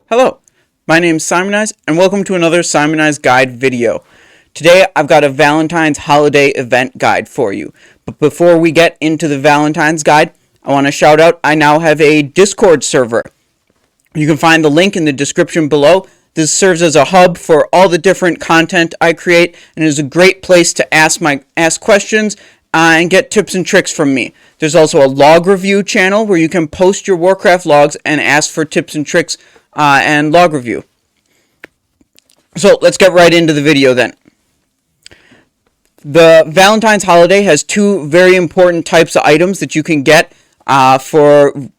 Hello, my name is Simonize, and welcome to another Simonize guide video. Today I've got a Valentine's holiday event guide for you. But before we get into the Valentine's guide, I want to shout out I now have a Discord server. You can find the link in the description below. This serves as a hub for all the different content I create and is a great place to ask questions and get tips and tricks from me. There's also a log review channel where you can post your Warcraft logs and ask for tips and tricks and log review. So let's get right into the video then. The Valentine's holiday has two very important types of items that you can get for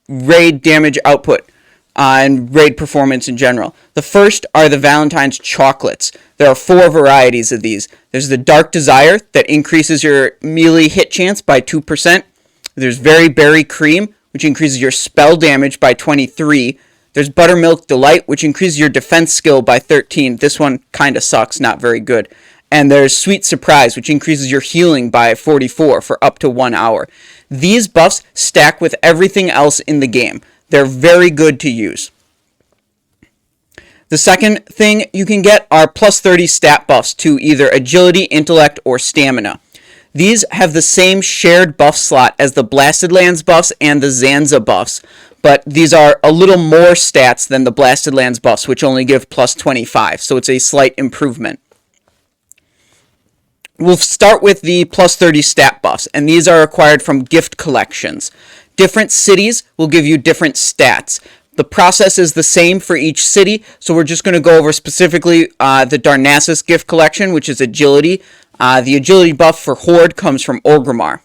raid damage output and raid performance in general. The first are the Valentine's chocolates. There are 4 varieties of these. There's the Dark Desire that increases your melee hit chance by 2%. There's Very Berry Cream, which increases your spell damage by 23%. There's Buttermilk Delight, which increases your defense skill by 13%. This one kind of sucks, not very good. And there's Sweet Surprise, which increases your healing by 44% for up to 1 hour. These buffs stack with everything else in the game. They're very good to use. The second thing you can get are plus 30 stat buffs to either agility, intellect, or stamina. These have the same shared buff slot as the Blasted Lands buffs and the Zanza buffs, but these are a little more stats than the Blasted Lands buffs, which only give plus 25, so it's a slight improvement. We'll start with the plus 30 stat buffs, and these are acquired from gift collections. Different cities will give you different stats. The process is the same for each city, so we're just going to go over specifically the Darnassus gift collection, which is agility. The agility buff for Horde comes from Orgrimmar.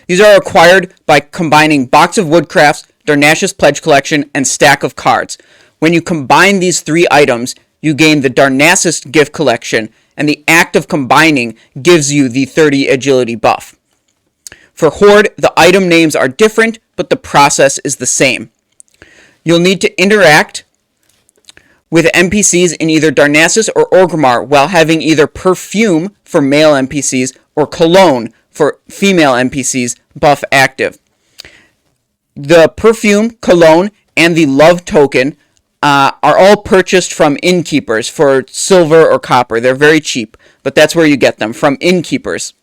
These are acquired by combining Box of Woodcrafts, Darnassus Pledge Collection, and Stack of Cards. When you combine these 3 items, you gain the Darnassus gift collection, and the act of combining gives you the 30 agility buff. For Horde, the item names are different, but the process is the same. You'll need to interact with NPCs in either Darnassus or Orgrimmar while having either perfume for male NPCs or cologne for female NPCs buff active. The perfume, cologne, and the love token are all purchased from innkeepers for silver or copper. They're very cheap, but that's where you get them, from innkeepers.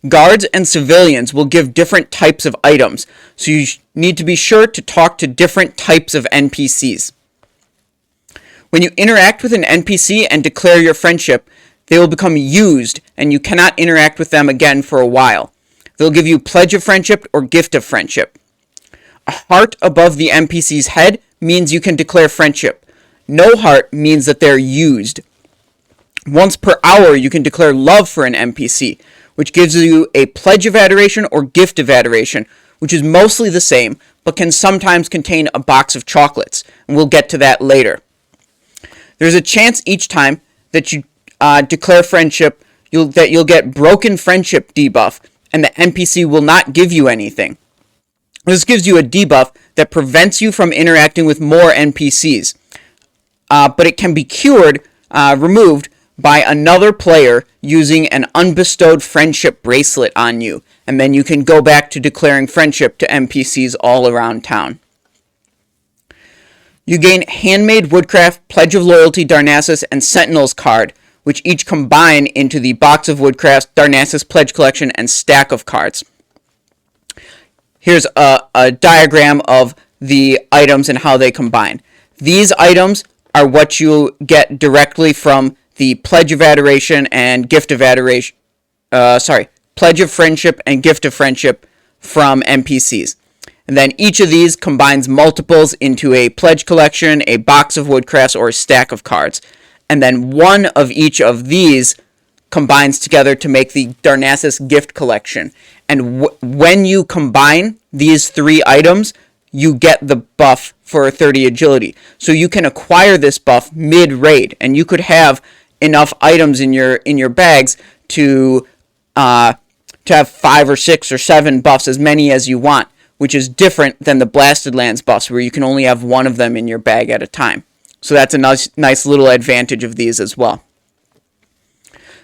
Guards and civilians will give different types of items, so you need to be sure to talk to different types of NPCs. When you interact with an NPC and declare your friendship, they will become used, and you cannot interact with them again for a while. They'll give you Pledge of Friendship or Gift of Friendship. A heart above the NPC's head means you can declare friendship. No heart means that they're used. Once per hour, you can declare love for an NPC, which gives you a Pledge of Adoration or Gift of Adoration, which is mostly the same, but can sometimes contain a box of chocolates, and we'll get to that later. There's a chance each time that you declare friendship that you'll get Broken Friendship debuff, and the NPC will not give you anything. This gives you a debuff that prevents you from interacting with more NPCs, but it can be removed by another player using an unbestowed friendship bracelet on you, and then you can go back to declaring friendship to NPCs all around town. You gain Handmade Woodcraft, Pledge of Loyalty Darnassus, and Sentinel's card, which each combine into the Box of Woodcraft, Darnassus Pledge Collection, and Stack of Cards. Here's a diagram of the items and how they combine. These items are what you get directly from the Pledge of Adoration and Gift of Adoration, Pledge of Friendship and Gift of Friendship from NPCs. And then each of these combines multiples into a Pledge Collection, a Box of Woodcrafts, or a Stack of Cards. And then one of each of these combines together to make the Darnassus Gift Collection. And when you combine these 3 items, you get the buff for 30 agility. So you can acquire this buff mid-raid, and you could have enough items in your bags to have 5 or 6 or 7 buffs, as many as you want, which is different than the Blasted Lands buffs, where you can only have one of them in your bag at a time. So that's a nice little advantage of these as well.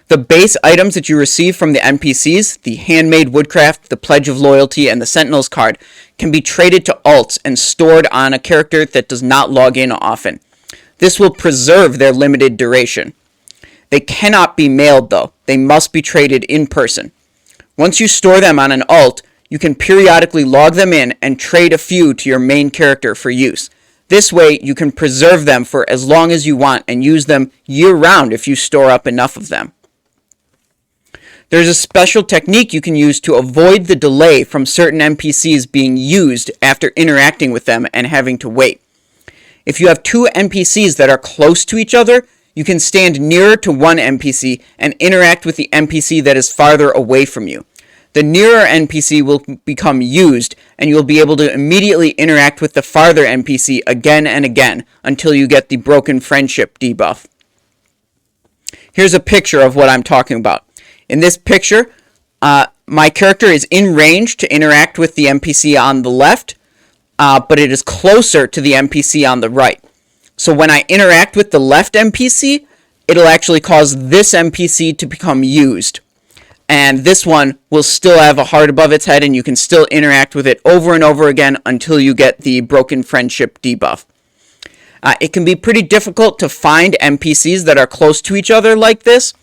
The base items that you receive from the NPCs, the handmade woodcraft, the pledge of loyalty, and the sentinel's card, can be traded to alts and stored on a character that does not log in often. This will preserve their limited duration. They cannot be mailed though. They must be traded in person. Once you store them on an alt, you can periodically log them in and trade a few to your main character for use. This way, you can preserve them for as long as you want and use them year-round if you store up enough of them. There's a special technique you can use to avoid the delay from certain NPCs being used after interacting with them and having to wait. If you have two NPCs that are close to each other, you can stand nearer to one NPC and interact with the NPC that is farther away from you. The nearer NPC will become used, and you'll be able to immediately interact with the farther NPC again and again until you get the broken friendship debuff. Here's a picture of what I'm talking about. In this picture, my character is in range to interact with the NPC on the left, but it is closer to the NPC on the right. So when I interact with the left NPC, it'll actually cause this NPC to become used. And this one will still have a heart above its head, and you can still interact with it over and over again until you get the broken friendship debuff. It can be pretty difficult to find NPCs that are close to each other like this.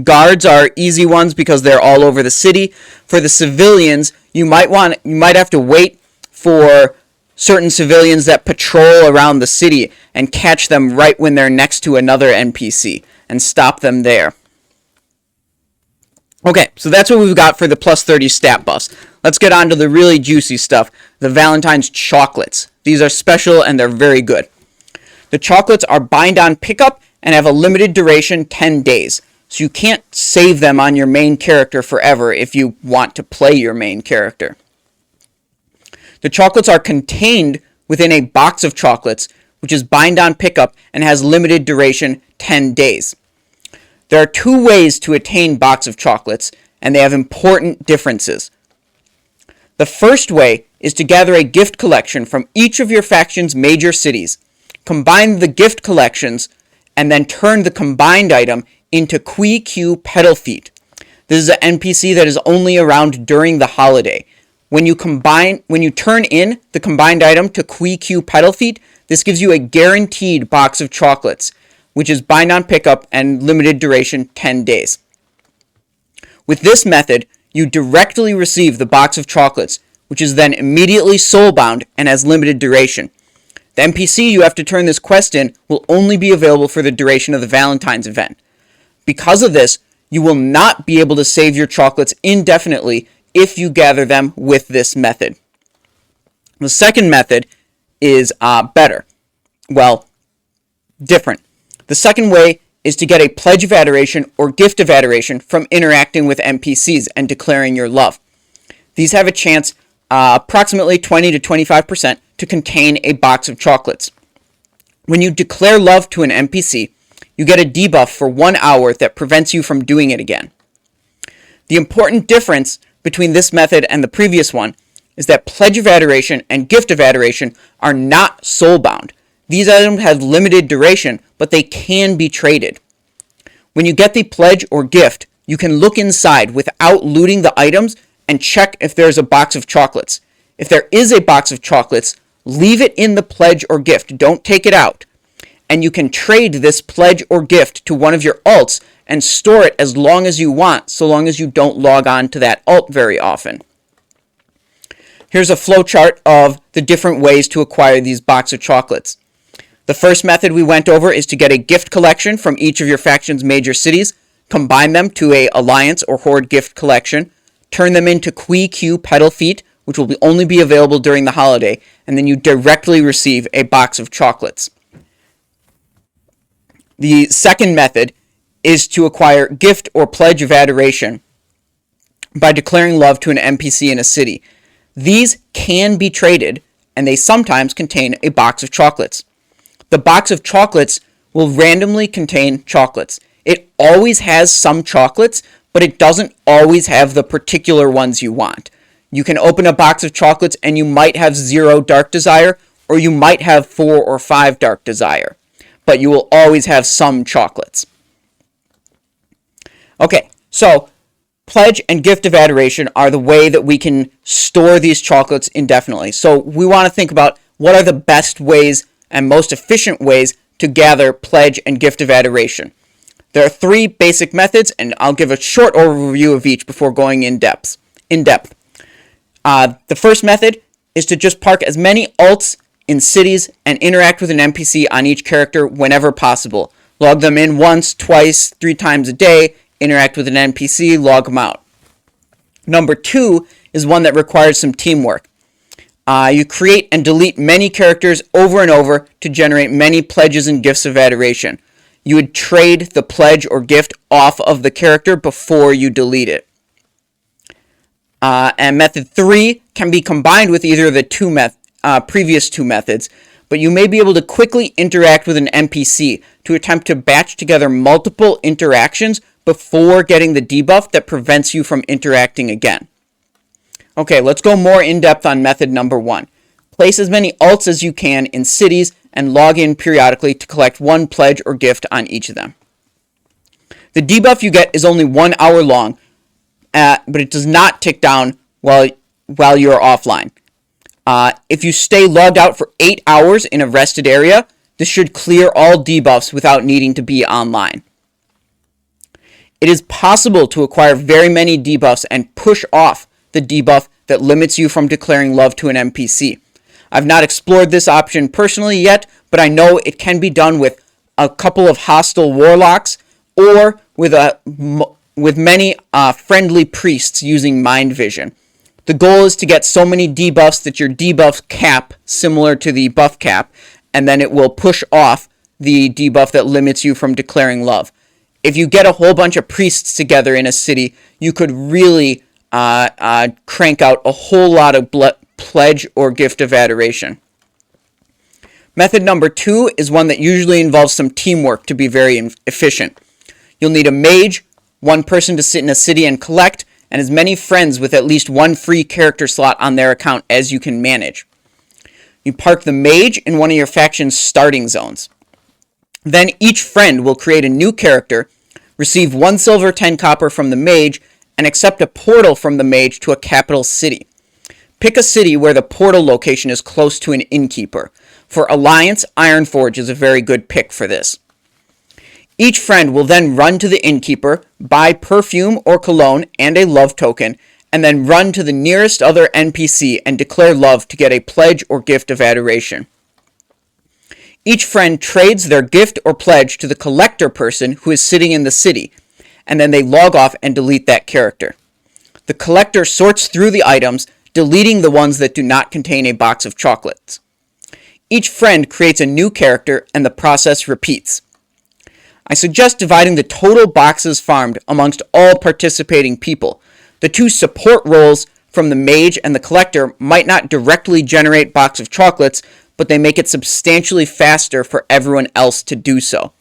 Guards are easy ones because they're all over the city. For the civilians, you might have to wait for certain civilians that patrol around the city and catch them right when they're next to another NPC and stop them there. Okay, so that's what we've got for the plus 30 stat buffs. Let's get on to the really juicy stuff, the Valentine's chocolates. These are special and they're very good. The chocolates are bind on pickup and have a limited duration, 10 days. So you can't save them on your main character forever if you want to play your main character. The chocolates are contained within a box of chocolates, which is bind on pickup and has limited duration, 10 days. There are two ways to attain box of chocolates, and they have important differences. The first way is to gather a gift collection from each of your faction's major cities, combine the gift collections, and then turn the combined item into Q Pedal Feet. This is an NPC that is only around during the holiday. When you turn in the combined item to Q Pedal Feet, this gives you a guaranteed box of chocolates, which is bind on pickup and limited duration 10 days. With this method, you directly receive the box of chocolates, which is then immediately soulbound and has limited duration. The NPC you have to turn this quest in will only be available for the duration of the Valentines event. Because of this, you will not be able to save your chocolates indefinitely if you gather them with this method. The second method is better. Well, different. The second way is to get a pledge of adoration or gift of adoration from interacting with NPCs and declaring your love. These have a chance, approximately 20 to 25%, to contain a box of chocolates. When you declare love to an NPC, you get a debuff for 1 hour that prevents you from doing it again. The important difference between this method and the previous one is that Pledge of Adoration and Gift of Adoration are not soulbound. These items have limited duration, but they can be traded. When you get the pledge or gift, you can look inside without looting the items and check if there's a box of chocolates. If there is a box of chocolates, leave it in the pledge or gift. Don't take it out. And you can trade this pledge or gift to one of your alts and store it as long as you want, so long as you don't log on to that alt very often. Here's a flowchart of the different ways to acquire these box of chocolates. The first method we went over is to get a gift collection from each of your faction's major cities, combine them to a alliance or horde gift collection, turn them into Q Pedal Feet, which will only be available during the holiday, and then you directly receive a box of chocolates. The second method is to acquire gift or pledge of adoration by declaring love to an NPC in a city. These can be traded, and they sometimes contain a box of chocolates. The box of chocolates will randomly contain chocolates. It always has some chocolates, but it doesn't always have the particular ones you want. You can open a box of chocolates and you might have 0 dark desire, or you might have 4 or 5 dark desire, but you will always have some chocolates. Okay, so pledge and gift of adoration are the way that we can store these chocolates indefinitely. So we want to think about what are the best ways and most efficient ways to gather pledge and gift of adoration. There are three basic methods, and I'll give a short overview of each before going in depth. The first method is to just park as many alts in cities and interact with an NPC on each character whenever possible. Log them in once, twice, 3 times a day, interact with an NPC, log them out. Number 2 is one that requires some teamwork. You create and delete many characters over and over to generate many pledges and gifts of adoration. You would trade the pledge or gift off of the character before you delete it. And method 3 can be combined with either of the previous two methods, but you may be able to quickly interact with an NPC to attempt to batch together multiple interactions before getting the debuff that prevents you from interacting again. Okay, let's go more in depth on method number 1. Place as many alts as you can in cities and log in periodically to collect one pledge or gift on each of them. The debuff you get is only 1 hour long, but it does not tick down while you are offline. If you stay logged out for 8 hours in a rested area, this should clear all debuffs without needing to be online. It is possible to acquire very many debuffs and push off the debuff that limits you from declaring love to an NPC. I've not explored this option personally yet, but I know it can be done with a couple of hostile warlocks or with many friendly priests using mind vision. The goal is to get so many debuffs that your debuffs cap similar to the buff cap, and then it will push off the debuff that limits you from declaring love. If you get a whole bunch of priests together in a city, you could really crank out a whole lot of pledge or gift of adoration. Method number 2 is one that usually involves some teamwork to be very efficient. You'll need a mage, one person to sit in a city and collect, and as many friends with at least one free character slot on their account as you can manage. You park the mage in one of your faction's starting zones. Then each friend will create a new character, receive 1 silver 10 copper from the mage, and accept a portal from the mage to a capital city. Pick a city where the portal location is close to an innkeeper. For Alliance, Ironforge is a very good pick for this. Each friend will then run to the innkeeper, buy perfume or cologne and a love token, and then run to the nearest other NPC and declare love to get a pledge or gift of adoration. Each friend trades their gift or pledge to the collector person who is sitting in the city, and then they log off and delete that character. The collector sorts through the items, deleting the ones that do not contain a box of chocolates. Each friend creates a new character, and the process repeats. I suggest dividing the total boxes farmed amongst all participating people. The 2 support roles from the mage and the collector might not directly generate box of chocolates, but they make it substantially faster for everyone else to do so.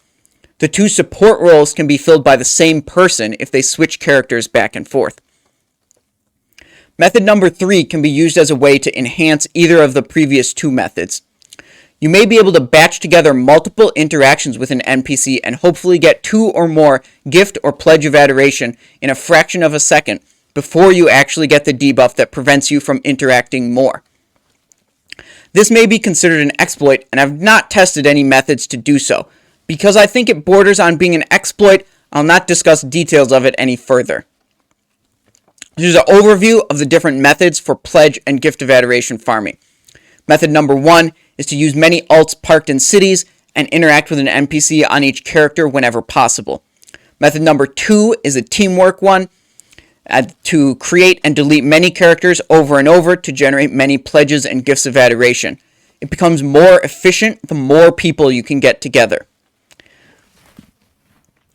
The 2 support roles can be filled by the same person if they switch characters back and forth. Method number 3 can be used as a way to enhance either of the previous 2 methods. You may be able to batch together multiple interactions with an NPC and hopefully get 2 or more gift or pledge of adoration in a fraction of a second before you actually get the debuff that prevents you from interacting more. This may be considered an exploit, and I've not tested any methods to do so. Because I think it borders on being an exploit, I'll not discuss details of it any further. Here's an overview of the different methods for pledge and gift of adoration farming. Method number 1 is to use many alts parked in cities and interact with an NPC on each character whenever possible. Method number 2 is a teamwork one, to create and delete many characters over and over to generate many pledges and gifts of adoration. It becomes more efficient the more people you can get together.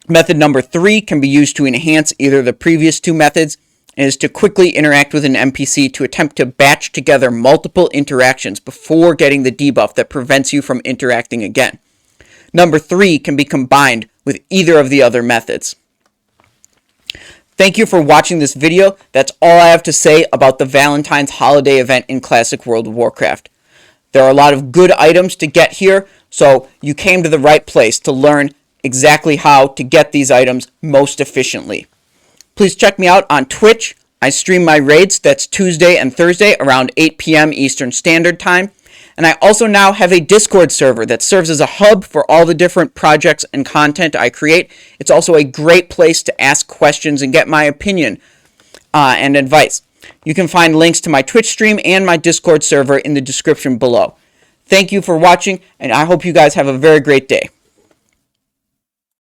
Method number 3 can be used to enhance either of the previous 2 methods, and is to quickly interact with an NPC to attempt to batch together multiple interactions before getting the debuff that prevents you from interacting again. Number 3 can be combined with either of the other methods. Thank you for watching this video. That's all I have to say about the Valentine's holiday event in Classic World of Warcraft. There are a lot of good items to get here, so you came to the right place to learn exactly how to get these items most efficiently. Please check me out on Twitch. I stream my raids. That's Tuesday and Thursday around 8 p.m. Eastern Standard Time. And I also now have a Discord server that serves as a hub for all the different projects and content I create. It's also a great place to ask questions and get my opinion and advice. You can find links to my Twitch stream and my Discord server in the description below. Thank you for watching, and I hope you guys have a very great day.